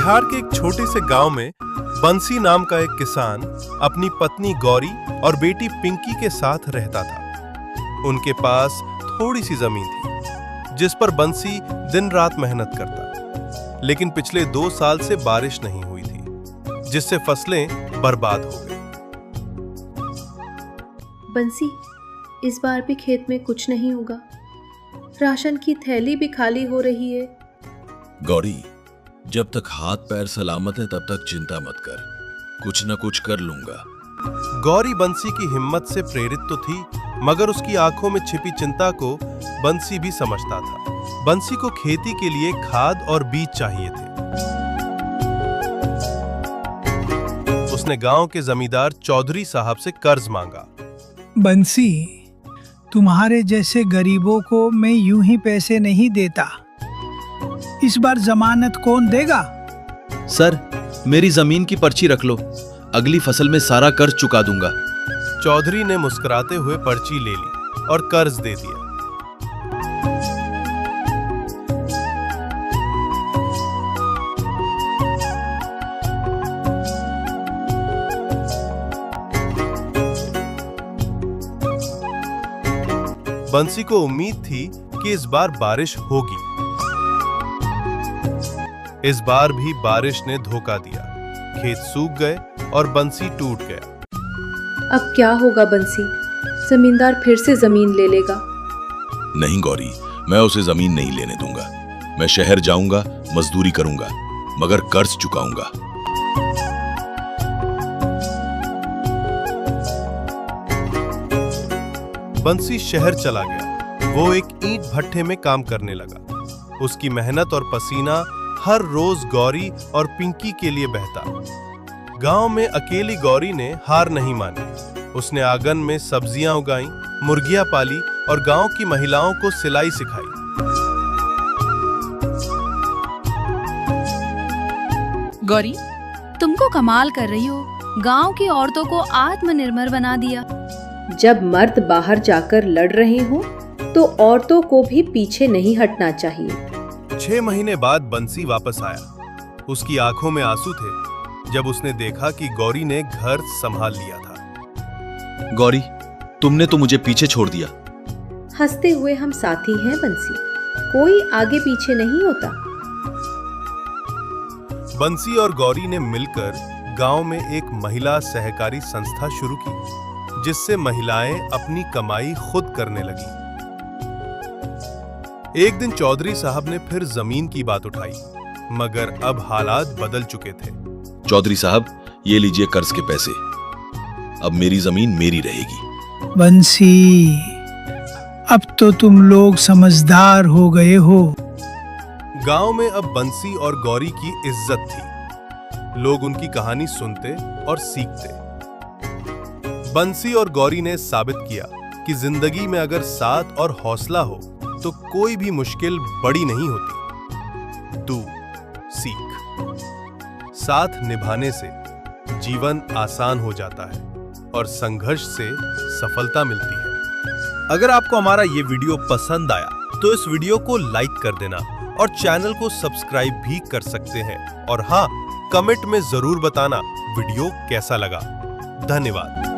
बिहार के एक छोटे से गांव में बंसी नाम का एक किसान अपनी पत्नी गौरी और बेटी पिंकी के साथ रहता था। उनके पास थोड़ी सी जमीन थी जिस पर बंसी दिन रात मेहनत करता, लेकिन पिछले 2 साल से बारिश नहीं हुई थी, जिससे फसलें बर्बाद हो गई। बंसी, इस बार भी खेत में कुछ नहीं होगा। राशन की थैली भी खाली हो रही है। गौरी, जब तक हाथ पैर सलामत है तब तक चिंता मत कर, कुछ न कुछ कर लूंगा। गौरी बंसी की हिम्मत से प्रेरित तो थी, मगर उसकी आंखों में छिपी चिंता को बंसी भी समझता था। बंसी को खेती के लिए खाद और बीज चाहिए थे। उसने गांव के जमींदार चौधरी साहब से कर्ज मांगा। बंसी, तुम्हारे जैसे गरीबों को मैं यूं ही पैसे नहीं देता। इस बार जमानत कौन देगा? सर, मेरी जमीन की पर्ची रख लो, अगली फसल में सारा कर्ज चुका दूंगा। चौधरी ने मुस्कुराते हुए पर्ची ले ली और कर्ज दे दिया। बंसी को उम्मीद थी कि इस बार बारिश होगी। इस बार भी बारिश ने धोखा दिया। खेत सूख गए और बंसी टूट गया। अब क्या होगा बंसी? जमींदार फिर से जमीन ले लेगा। नहीं गौरी, मैं उसे जमीन नहीं लेने दूंगा। मैं शहर जाऊंगा, मजदूरी करूंगा, मगर कर्ज चुकाऊंगा। बंसी शहर चला गया। वो एक ईंट भट्ठे में काम करने लगा। उसकी मेहनत और पसीना हर रोज गौरी और पिंकी के लिए बहता। गांव में अकेली गौरी ने हार नहीं मानी। उसने आंगन में सब्जियां उगाई, मुर्गियां पाली और गांव की महिलाओं को सिलाई सिखाई। गौरी, तुमको कमाल कर रही हो। गांव की औरतों को आत्मनिर्भर बना दिया। जब मर्द बाहर जाकर लड़ रहे हो तो औरतों को भी पीछे नहीं हटना चाहिए। 6 महीने बाद बंसी वापस आया। उसकी आंखों में आंसू थे जब उसने देखा कि गौरी ने घर संभाल लिया था। गौरी, तुमने तो मुझे पीछे छोड़ दिया। हंसते हुए हम साथी हैं बंसी, कोई आगे पीछे नहीं होता। बंसी और गौरी ने मिलकर गांव में एक महिला सहकारी संस्था शुरू की, जिससे महिलाएं अपनी कमाई खुद करने लगी। एक दिन चौधरी साहब ने फिर जमीन की बात उठाई, मगर अब हालात बदल चुके थे। चौधरी साहब, ये लीजिए कर्ज के पैसे। अब मेरी जमीन मेरी रहेगी। बंसी, अब तो तुम लोग समझदार हो गए हो। गांव में अब बंसी और गौरी की इज्जत थी। लोग उनकी कहानी सुनते और सीखते। बंसी और गौरी ने साबित किया कि जिंदगी में अगर साथ और हौसला हो तो कोई भी मुश्किल बड़ी नहीं होती। तू सीख। साथ निभाने से जीवन आसान हो जाता है और संघर्ष से सफलता मिलती है। अगर आपको हमारा ये वीडियो पसंद आया तो इस वीडियो को लाइक कर देना और चैनल को सब्सक्राइब भी कर सकते हैं। और हाँ, कमेंट में जरूर बताना वीडियो कैसा लगा। धन्यवाद।